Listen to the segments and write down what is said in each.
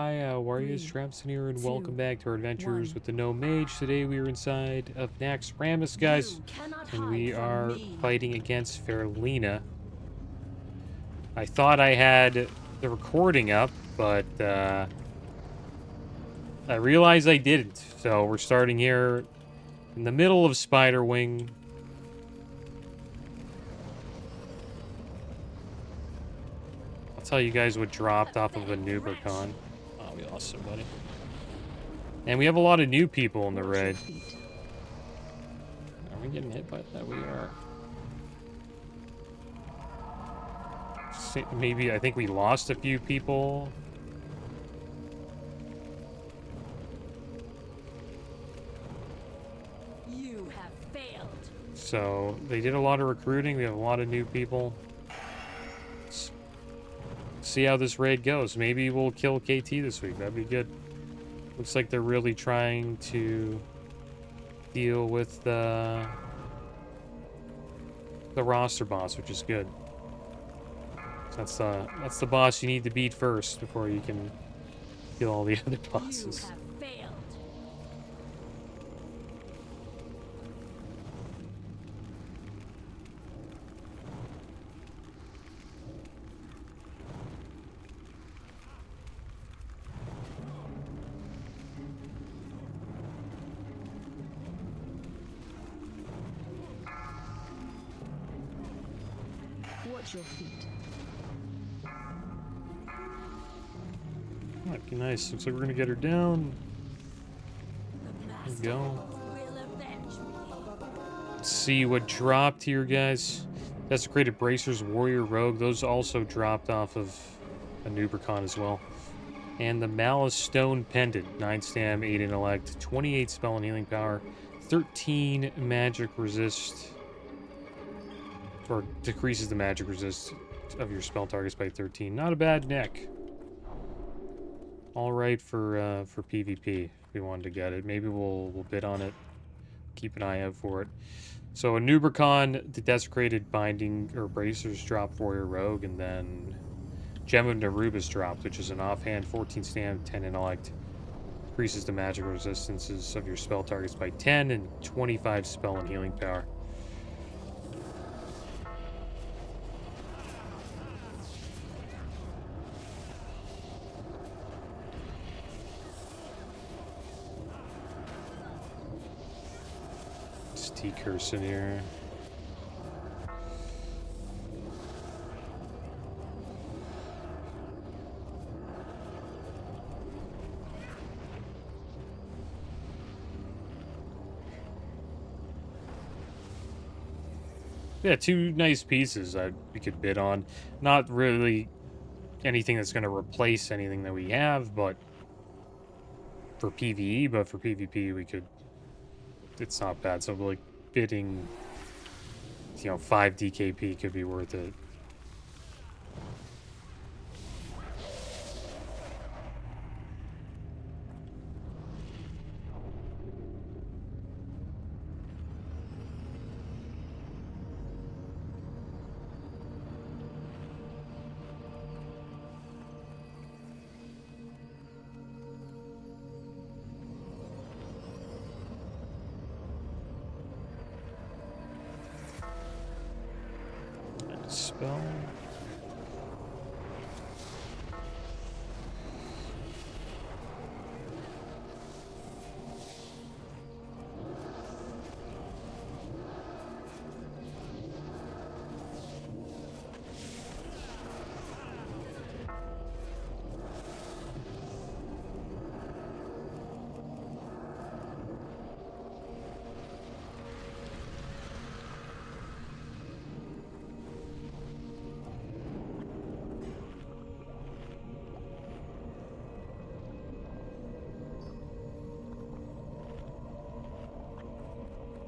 Hi, Warriors, Tramson here, and welcome back to our adventures with the Gnome Mage. Today we are inside of Naxxramas, guys, and we are fighting against Fairlina. I thought I had the recording up, but I realized I didn't. So we're starting here in the middle of Spiderwing. I'll tell you guys what dropped off of a Nubercon. Oh, we lost somebody. And we have a lot of new people in the raid. Are we getting hit by that? We are. Maybe, I think we lost a few people. You have failed. So, they did a lot of recruiting. We have a lot of new people. Let's see how this raid goes. Maybe we'll kill KT this week. That'd be good. Looks like they're really trying to deal with the roster boss, which is good. That's the boss you need to beat first before you can kill all the other bosses. You have failed. Watch your feet. Might be nice. Looks like we're gonna get her down. There we go. Will avenge me. Let's see what dropped here, guys. Desecrated Bracers, Warrior, Rogue. Those also dropped off of a Nubercon as well. And the Malice Stone Pendant. 9 stam, 8 intellect, 28 spell and healing power, 13 magic resist. Or decreases the magic resist of your spell targets by 13. Not a bad neck. All right for PvP if we wanted to get it. Maybe we'll bid on it. Keep an eye out for it. So a Nubercon, the Desecrated Binding or Bracers drop Warrior Rogue, and then Gem of Nerubus dropped, which is an offhand 14 stam, 10 intellect. Increases the magic resistances of your spell targets by 10 and 25 spell and healing power. T-curse in here. Yeah, 2 nice pieces that we could bid on. Not really anything that's going to replace anything that we have, but for PvE, but for PvP we could. It's not bad. So like bidding, 5 DKP could be worth it. Spell.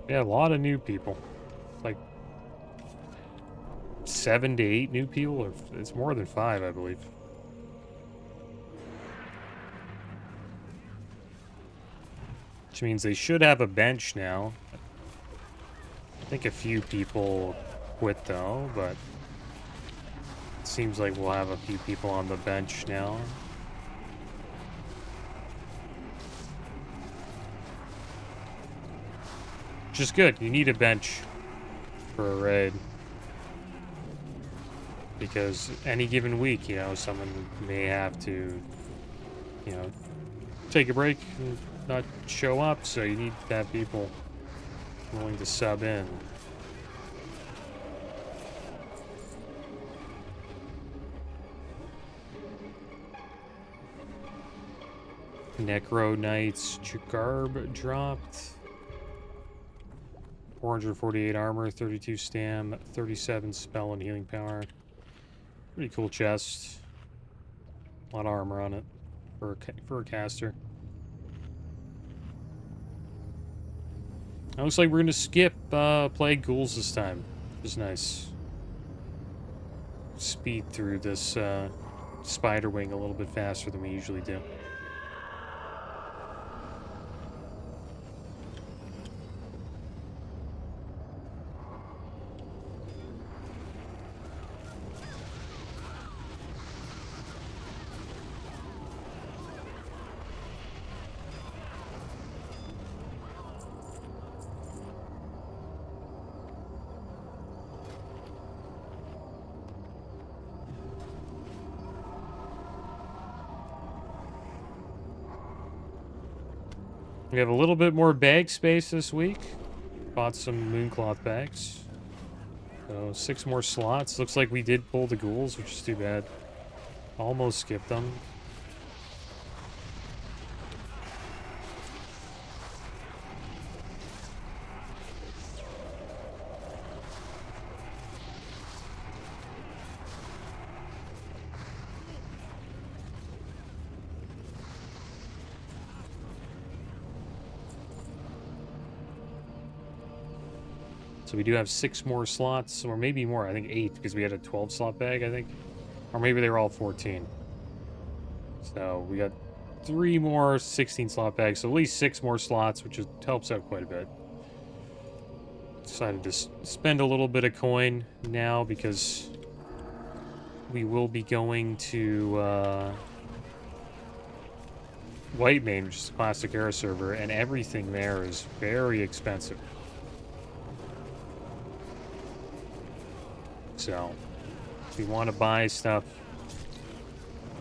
Yeah, a lot of new people. Like 7 to 8 new people, or it's more than 5, I believe. Which means they should have a bench now. I think a few people quit though, but it seems like we'll have a few people on the bench now. which is good. You need a bench for a raid. Because any given week, you know, someone may have to, you know, take a break and not show up, so you need to have people willing to sub in. Necro Knights Garb dropped. 448 armor, 32 stam, 37 spell and healing power. Pretty cool chest. A lot of armor on it for a caster. It looks like we're gonna skip Plague Ghouls this time. Which is nice. Speed through this spider wing a little bit faster than we usually do. We have a little bit more bag space this week. Bought some Mooncloth bags. So 6 more slots. Looks like we did pull the ghouls, which is too bad. Almost skipped them. So we do have 6 more slots, or maybe more. I think 8, because we had a 12-slot bag, I think. Or maybe they were all 14. So we got 3 more 16-slot bags, so at least 6 more slots, which helps out quite a bit. Decided to spend a little bit of coin now, because we will be going to White Mage, which is a classic era server, and everything there is very expensive. So, if you want to buy stuff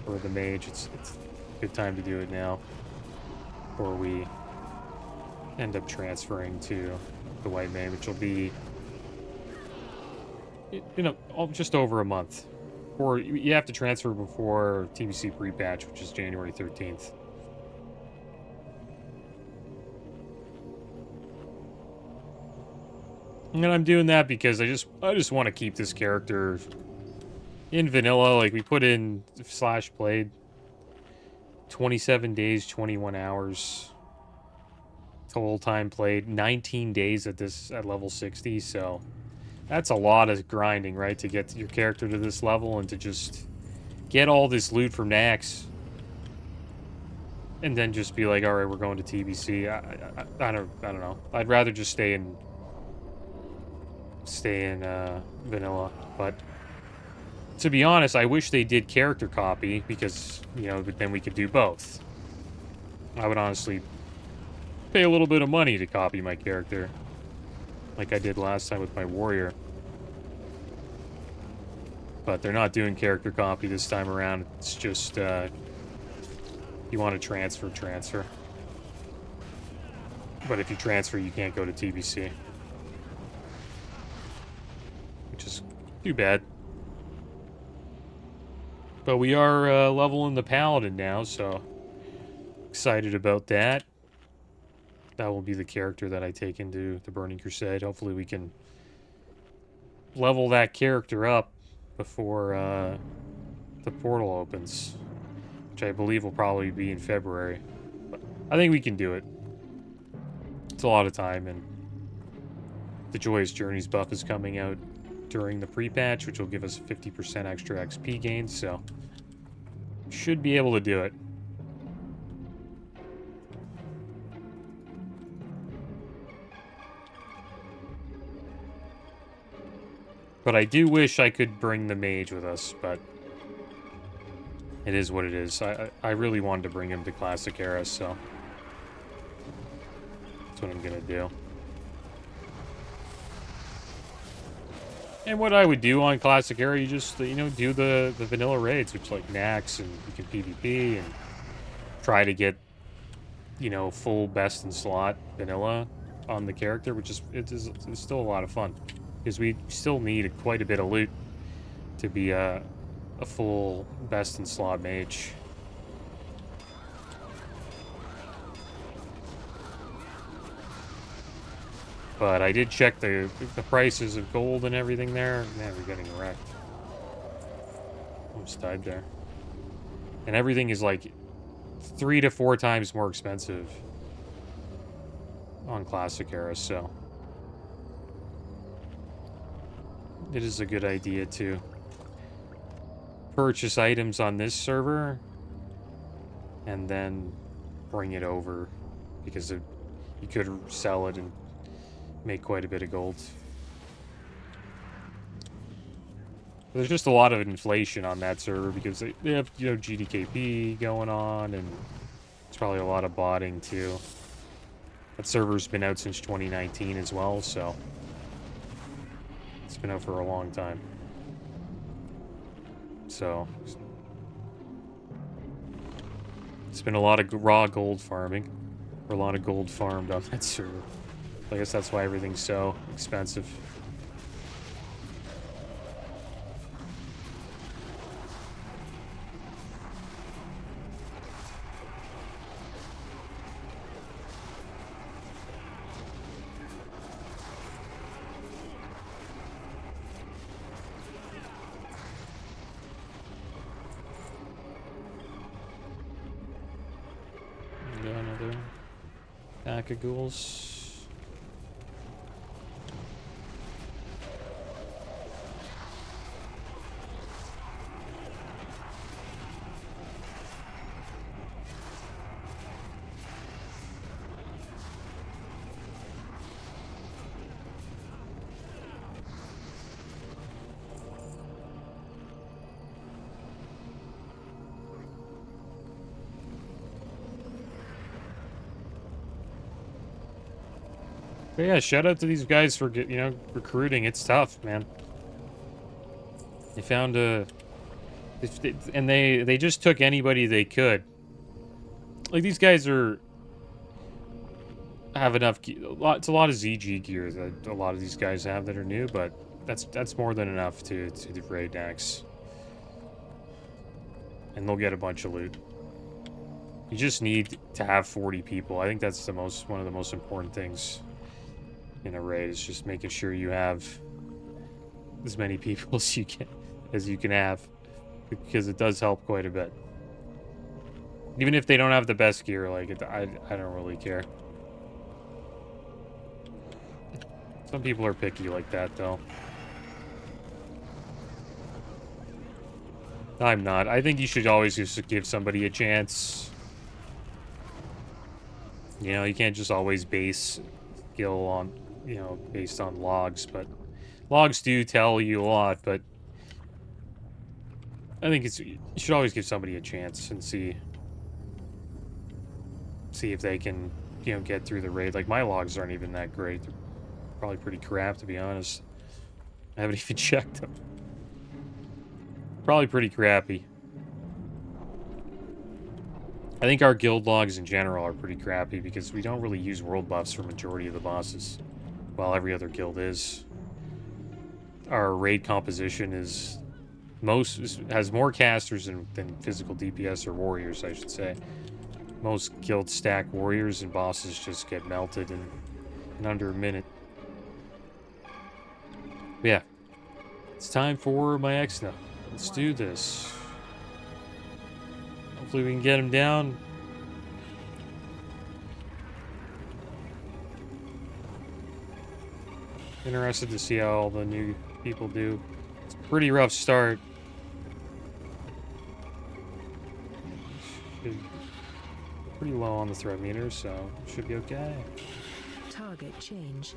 for the mage, it's a good time to do it now, before we end up transferring to the white mage, which will be, you know, just over a month. Or you have to transfer before TBC pre-patch, which is January 13th. And I'm doing that because I just want to keep this character in vanilla. Like, we put in / played 27 days, 21 hours total time played, 19 days at level 60. So that's a lot of grinding, right, to get your character to this level and to just get all this loot from Nax, and then just be like, all right, we're going to TBC. I don't know. I'd rather just stay in vanilla. But to be honest, I wish they did character copy, because, you know, then we could do both. I would honestly pay a little bit of money to copy my character, like I did last time with my warrior. But they're not doing character copy this time around. It's just you want to transfer. But if you transfer, you can't go to TBC, which is too bad. But we are leveling the Paladin now, so excited about that. That will be the character that I take into the Burning Crusade. Hopefully we can level that character up before the portal opens, which I believe will probably be in February. But I think we can do it. It's a lot of time, and the Joyous Journeys buff is coming out during the pre-patch, which will give us 50% extra XP gains, so should be able to do it. But I do wish I could bring the mage with us, but it is what it is. I really wanted to bring him to Classic Era, so that's what I'm gonna do. And what I would do on Classic Era, you just, you know, do the vanilla raids, which like Nax, and you can PvP and try to get, you know, full best in slot vanilla on the character, which is it's still a lot of fun because we still need quite a bit of loot to be a full best in slot mage. But I did check the prices of gold and everything there. Man, we're getting wrecked. Almost died there. And everything is like 3 to 4 times more expensive on Classic Era, so it is a good idea to purchase items on this server and then bring it over because you could sell it and make quite a bit of gold. There's just a lot of inflation on that server because they have, you know, GDKP going on, and it's probably a lot of botting too. That server's been out since 2019 as well, so it's been out for a long time. So it's been a lot of raw gold farming, or a lot of gold farmed on that server. I guess that's why everything's so expensive. Got another pack of ghouls. But yeah, shout out to these guys for recruiting. It's tough, man. They found and they just took anybody they could. Like, these guys have enough. It's a lot of ZG gear that a lot of these guys have that are new, but that's more than enough to raid Nax. And they'll get a bunch of loot. You just need to have 40 people. I think that's one of the most important things in a raid, is just making sure you have as many people as you can have, because it does help quite a bit. Even if they don't have the best gear, like I don't really care. Some people are picky like that, though. I'm not. I think you should always just give somebody a chance. You know, you can't just always base skill on, you know, based on logs, but logs do tell you a lot, but I think you should always give somebody a chance and see if they can, you know, get through the raid. Like, my logs aren't even that great. They're probably pretty crap, to be honest. I haven't even checked them. Probably pretty crappy. I think our guild logs in general are pretty crappy because we don't really use world buffs for majority of the bosses, while every other guild is. Our raid composition has more casters than physical DPS or warriors, I should say. Most guilds stack warriors, and bosses just get melted in under a minute. But yeah, it's time for my Exna. Let's do this. Hopefully we can get him down. Interested to see how all the new people do. It's a pretty rough start. Pretty low on the threat meter, so should be okay. Target change.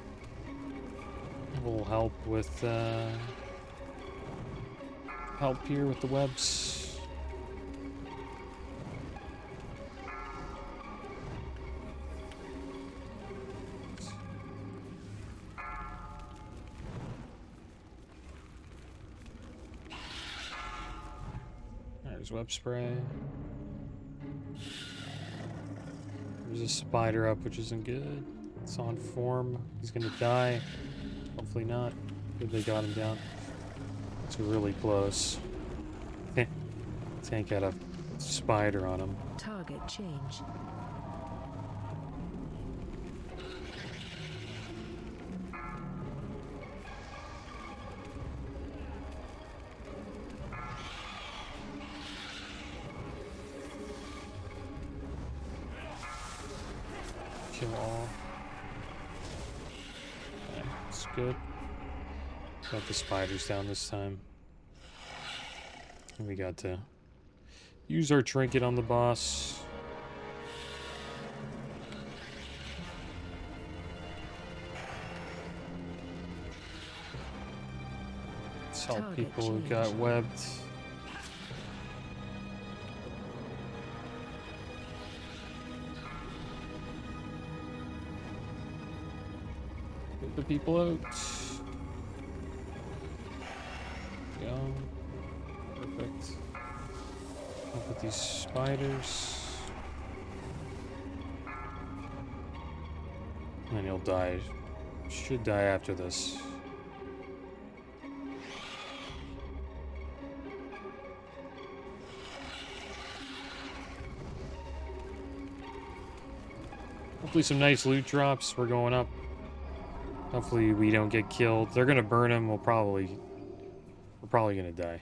Will help with help here with the webs. There's web spray. There's a spider up, which isn't good. It's on form. He's gonna die. Hopefully not. Good they got him down. It's really close. Tank had a spider on him. Target change. Kill all. Okay, that's good. Got the spiders down this time. And we got to use our trinket on the boss. Let's help Target people who change. got webbed. Get the people out. Go. Perfect. Look at these spiders. And he'll die. Should die after this. Hopefully some nice loot drops. We're going up. Hopefully we don't get killed. They're gonna burn him. We're probably gonna die.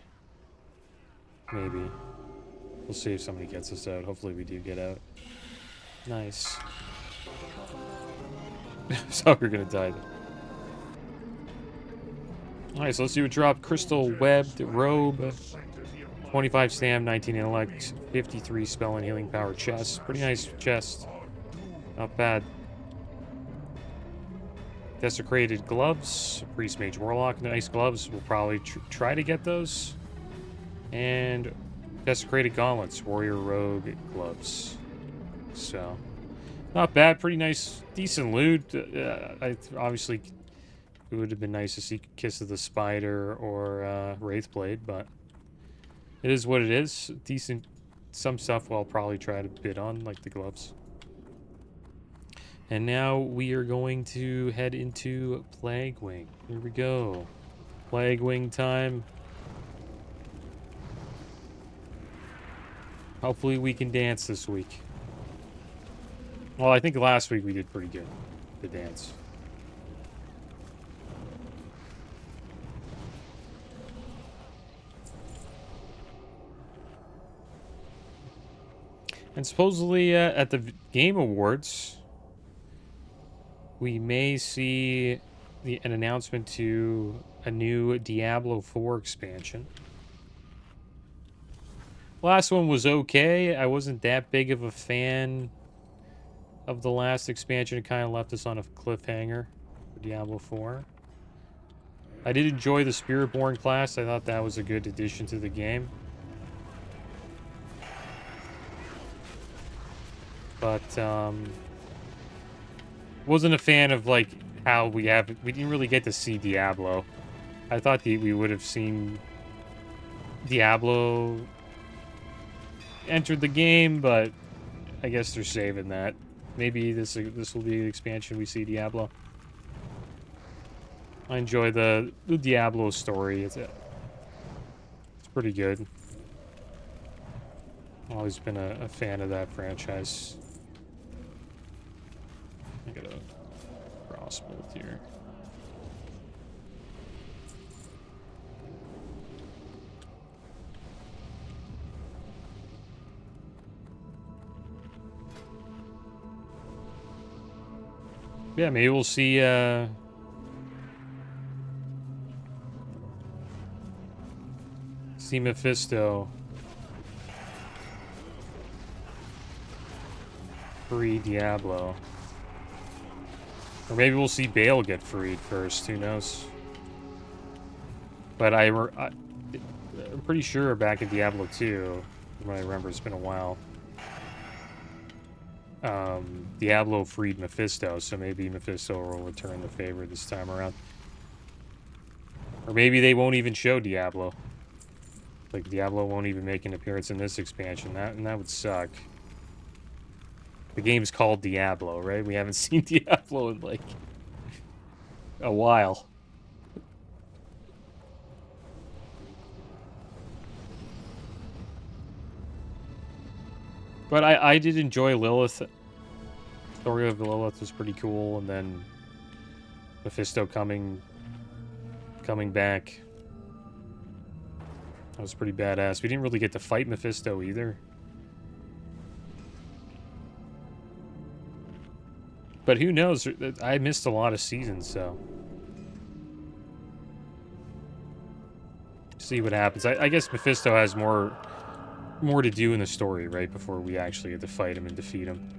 Maybe. We'll see if somebody gets us out. Hopefully we do get out. Nice. So we're gonna die. Alright, so let's see what dropped. Crystal Webbed Robe. 25 stam, 19 intellect, 53 spell and healing power chest. Pretty nice chest. Not bad. Desecrated gloves. Priest, Mage, Warlock. Nice gloves. We'll probably try to get those. And desecrated gauntlets. Warrior, Rogue gloves. So, not bad. Pretty nice. Decent loot. Obviously, it would have been nice to see Kiss of the Spider or Wraithblade, but it is what it is. Decent. Some stuff I'll probably try to bid on, like the gloves. And now we are going to head into Plague Wing. Here we go. Plague Wing time. Hopefully we can dance this week. Well, I think last week we did pretty good. The dance. And supposedly at the Game Awards, we may see an announcement to a new Diablo 4 expansion. Last one was okay. I wasn't that big of a fan of the last expansion. It kind of left us on a cliffhanger for Diablo 4. I did enjoy the Spiritborn class. I thought that was a good addition to the game. But, wasn't a fan of, like, how we didn't really get to see Diablo. I thought we would have seen Diablo entered the game, but I guess they're saving that. Maybe this will be the expansion we see Diablo. I enjoy the Diablo story. It's pretty good. Always been a fan of that franchise. I got a crossbow here. Yeah, maybe we'll see Mephisto free Diablo. Or maybe we'll see Bale get freed first, who knows. But I'm pretty sure back in Diablo 2, from what I remember, it's been a while, Diablo freed Mephisto, so maybe Mephisto will return the favor this time around. Or maybe they won't even show Diablo. Like, Diablo won't even make an appearance in this expansion. That would suck. The game's called Diablo, right? We haven't seen Diablo in, like, a while. But I did enjoy Lilith. Story of Lilith was pretty cool, and then Mephisto coming back. That was pretty badass. We didn't really get to fight Mephisto either. But who knows? I missed a lot of seasons, so. See what happens. I guess Mephisto has more to do in the story, right? Before we actually get to fight him and defeat him.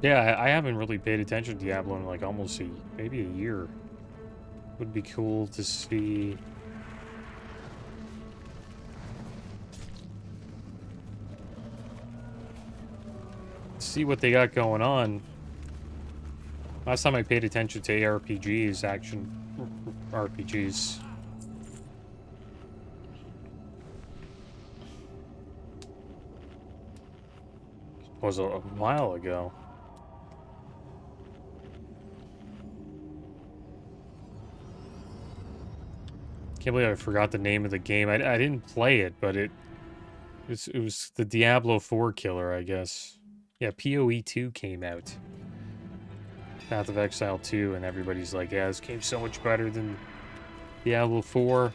Yeah, I haven't really paid attention to Diablo in like almost maybe a year. Would be cool to see. See what they got going on. Last time I paid attention to ARPGs, action RPGs. Was a while ago. Can't believe I forgot the name of the game. I didn't play it, but it was the Diablo 4 killer, I guess. Yeah, PoE 2 came out. Path of Exile 2, and everybody's like, yeah, this game's so much better than Diablo 4.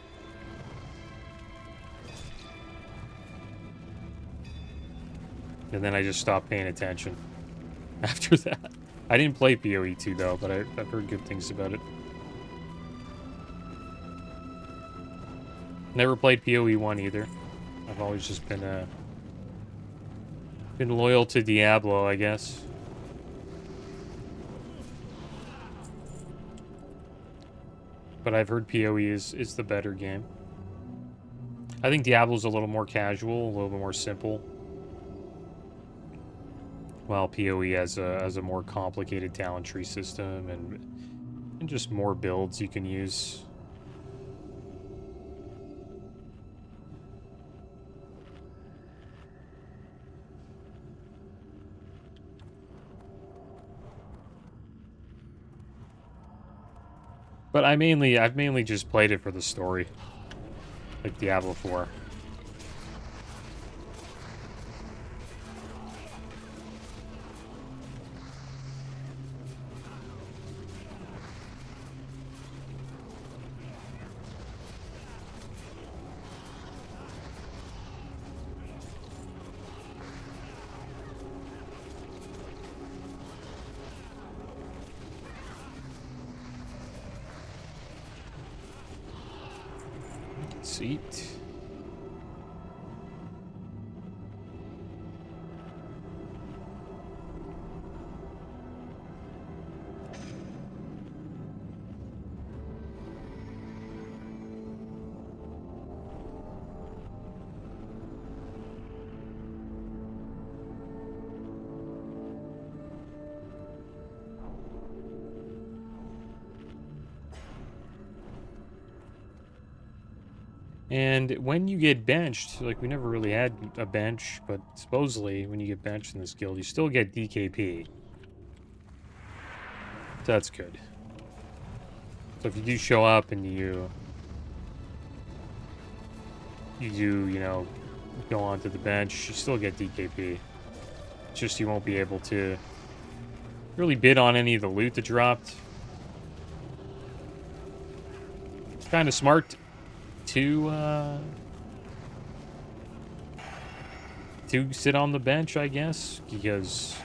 And then I just stopped paying attention after that. I didn't play PoE 2 though, but I've heard good things about it. Never played PoE 1 either. I've always just been loyal to Diablo, I guess. But I've heard PoE is the better game. I think Diablo's a little more casual, a little bit more simple. While PoE has a more complicated talent tree system and just more builds you can use. But I've mainly just played it for the story, like Diablo 4. Seat. And when you get benched, like we never really had a bench, but supposedly when you get benched in this guild, you still get DKP. So that's good. So if you do show up and you do, you know, go onto the bench, you still get DKP. It's just you won't be able to really bid on any of the loot that dropped. It's kind of smart to sit on the bench, I guess, because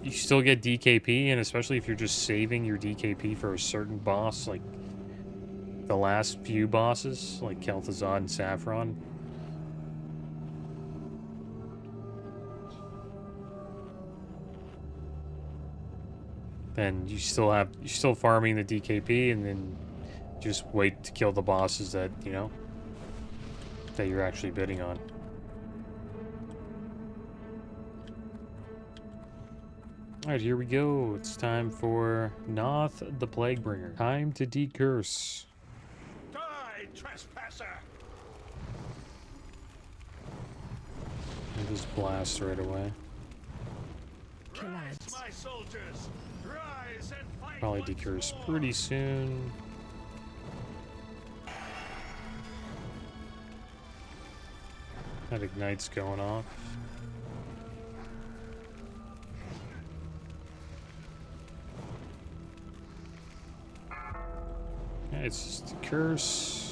you still get DKP, and especially if you're just saving your DKP for a certain boss, like the last few bosses, like Kel'Thuzad and Saffron. then you're still farming the DKP, and then just wait to kill the bosses that, you know, that you're actually bidding on. Alright, here we go. It's time for Noth the Plaguebringer. Time to decurse. Die, trespasser! And just blast right away. Rise, my soldiers! Rise and fight Probably once decurse more. pretty soon. That ignite's going off. Yeah, it's just a curse.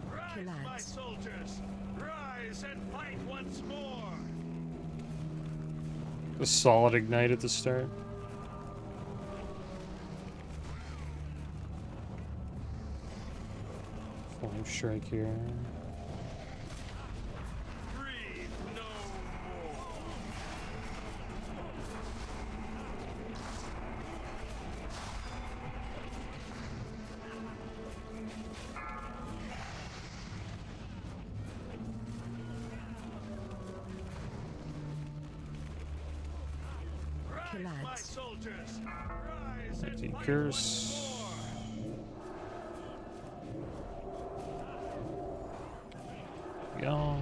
Rise, my soldiers! Rise and fight once more! A solid ignite at the start. Flame strike here. Breathe no more! Rise, my Lads. soldiers! Rise and Empty fight curse. once more! Go.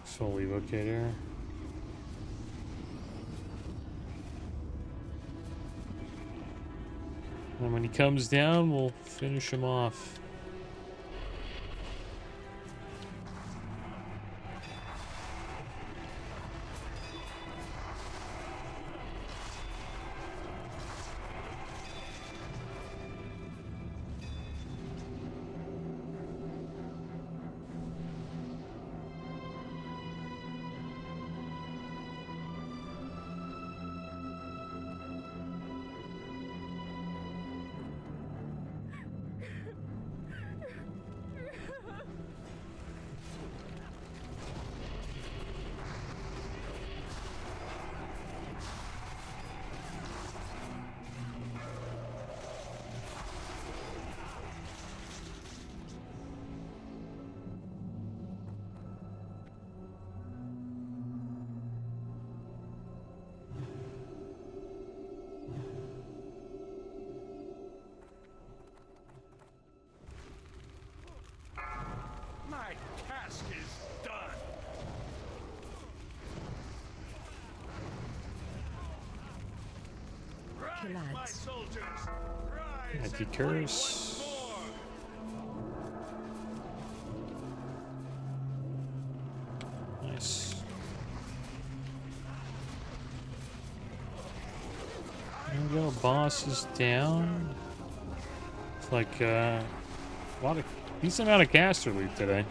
Slowly locate here. And when he comes down, we'll finish him off. My task is done! Rise, my Lads. soldiers! Rise Empty and fight curse. once more! Nice. There we go. Boss is down. It's like a lot of decent amount of caster loot today.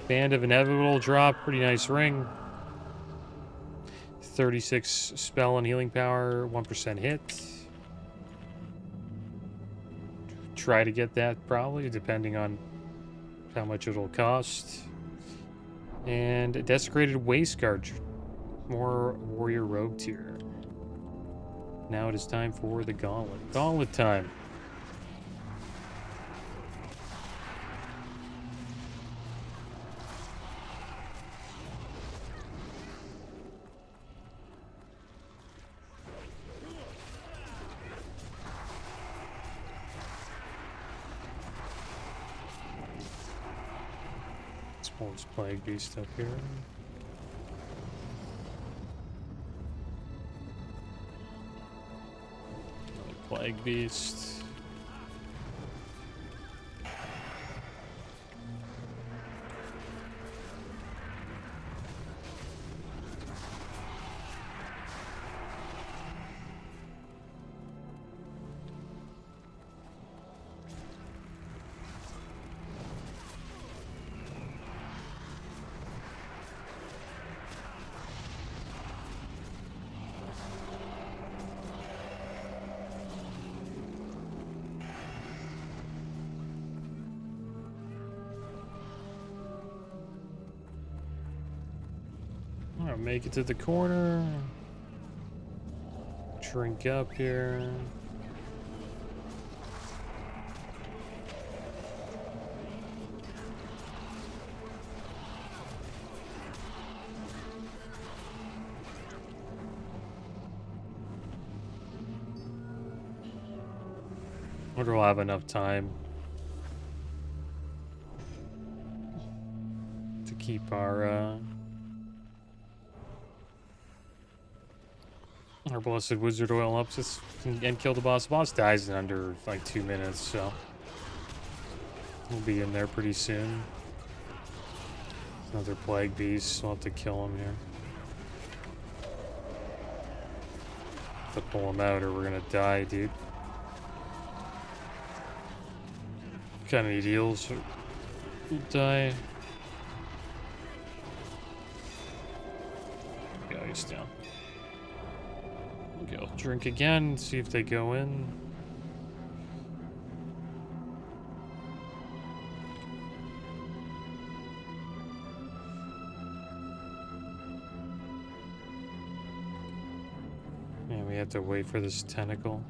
Band of Inevitable drop, pretty nice ring. 36 spell and healing power, 1% hit. Try to get that probably, depending on how much it'll cost. And a Desecrated Waistguard, more Warrior Rogue tier. Now it is time for the Gauntlet. Gauntlet time. Let's pull this Plague Beast up here. Plague Beast. I'll make it to the corner. Drink up here. Wonder we'll have enough time to keep our blessed wizard oil up and kill the boss. The boss dies in under like 2 minutes, so we'll be in there pretty soon. Another plague beast. We'll have to kill him here. To pull him out, or we're gonna die, dude. Kind of need heals. We'll die. Guys down. Okay, I'll drink again, see if they go in. Yeah, we have to wait for this tentacle.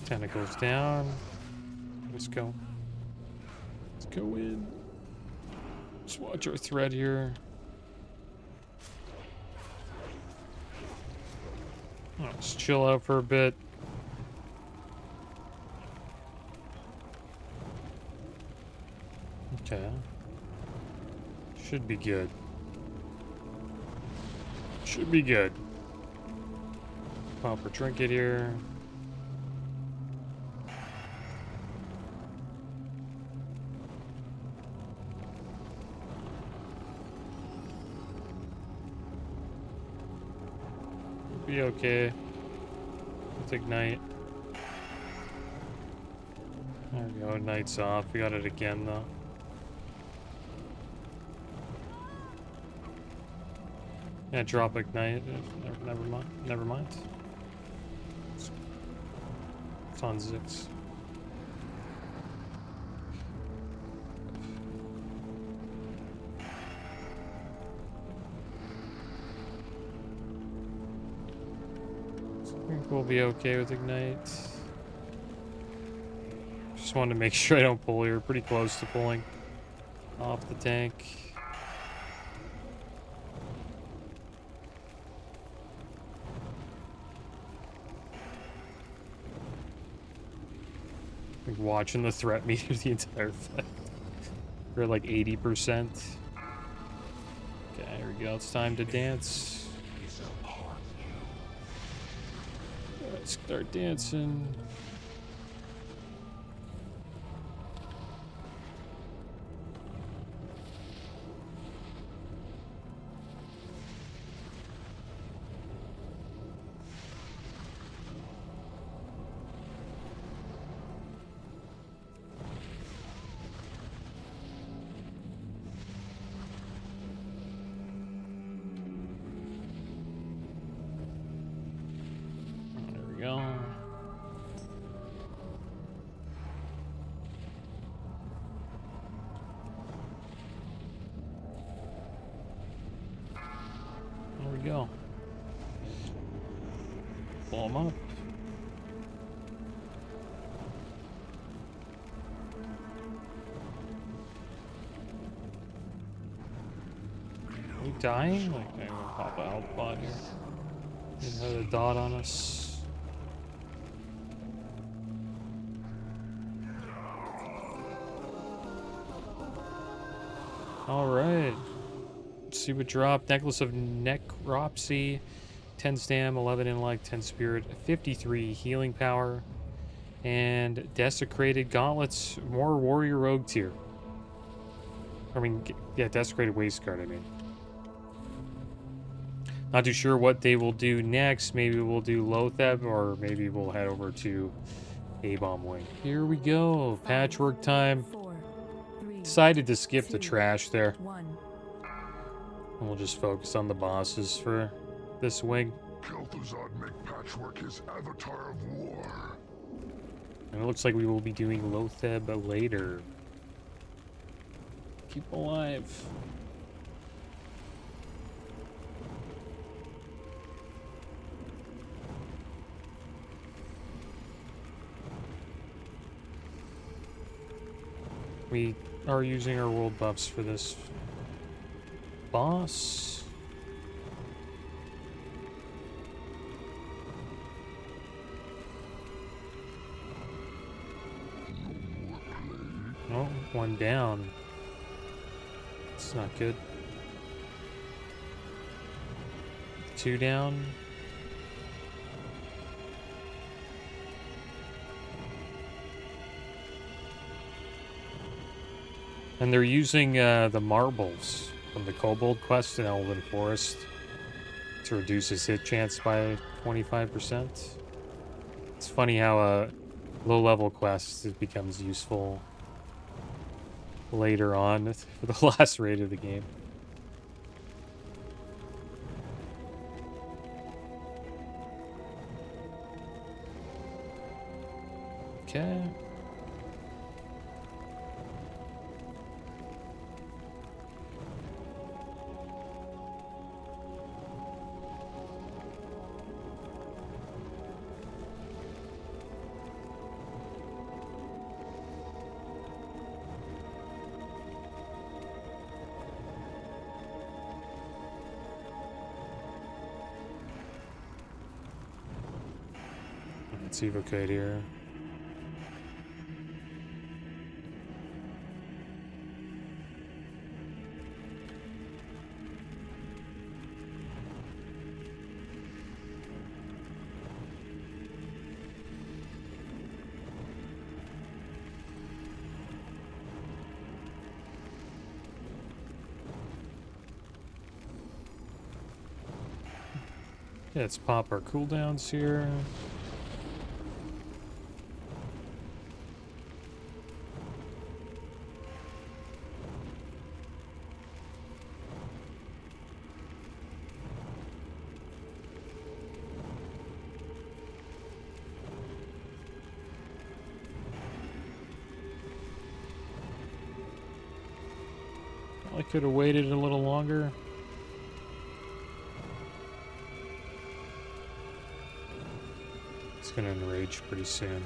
Tentacles down. Let's go. Let's go in. Just watch our thread here. Let's chill out for a bit. Okay. Should be good. Should be good. Pop or trinket here. Be okay with ignite. There we go, Ignite's off. We got it again though. Yeah, drop ignite. Never mind. It's on Zix. I think we'll be okay with ignite. Just wanted to make sure I don't pull here. Pretty close to pulling off the tank. Like watching the threat meter the entire fight. We're at like 80%. Okay, here we go. It's time to dance. Let's start dancing. Go. There we go. Pull them up. Are we dying? Like, I'm gonna pop a health bot here. Didn't have a dot on us. Alright. Let's see what dropped. Necklace of Necropsy. 10 stam, 11 intellect, 10 spirit, 53 healing power. And Desecrated Gauntlets. More warrior rogue tier. I mean, yeah, Desecrated Waistguard, I mean. Not too sure what they will do next. Maybe we'll do Lotheb, or maybe we'll head over to A-Bomb Wing. Here we go. Patchwork time. 4, 3, Decided to skip the 2, trash there. 1. And we'll just focus on the bosses for this wing. Kel'Thuzad make Patchwork his avatar of war. And it looks like we will be doing Lotheb later. Keep alive. We are using our world buffs for this boss. Oh, one down. It's not good. Two down. And they're using the marbles from the Kobold quest in Elven Forest to reduce his hit chance by 25%. It's funny how a low-level quest it becomes useful later on for the last raid of the game. Okay. Let's evocate here. Yeah, let's pop our cooldowns here. I could have waited a little longer. It's gonna enrage pretty soon.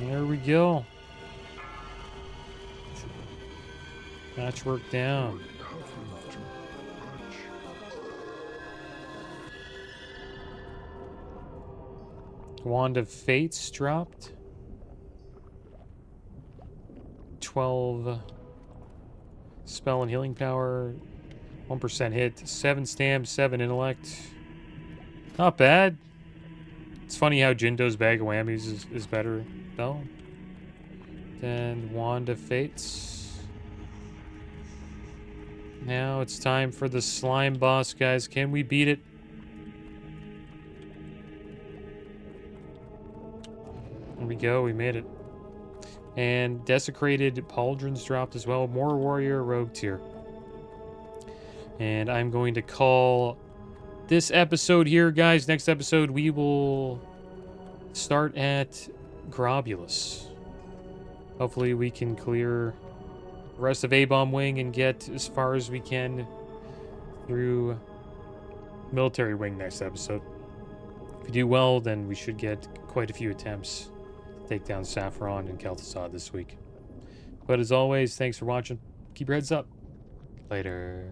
There we go. Patchwork down. Wand of Fates dropped. 12 spell and healing power. 1% hit. 7 stamp, 7 intellect. Not bad. It's funny how Jindo's bag of whammies is better, though. Then Wand of Fates. Now it's time for the slime boss, guys. Can we beat it? There we go, we made it. And Desecrated Pauldrons dropped as well. More Warrior Rogue tier. And I'm going to call this episode here, guys. Next episode, we will start at Grobulus. Hopefully we can clear the rest of A-Bomb Wing and get as far as we can through Military Wing next episode. If we do well, then we should get quite a few attempts to take down Saffron and Kel'Thuzad this week. But as always, thanks for watching. Keep your heads up. Later.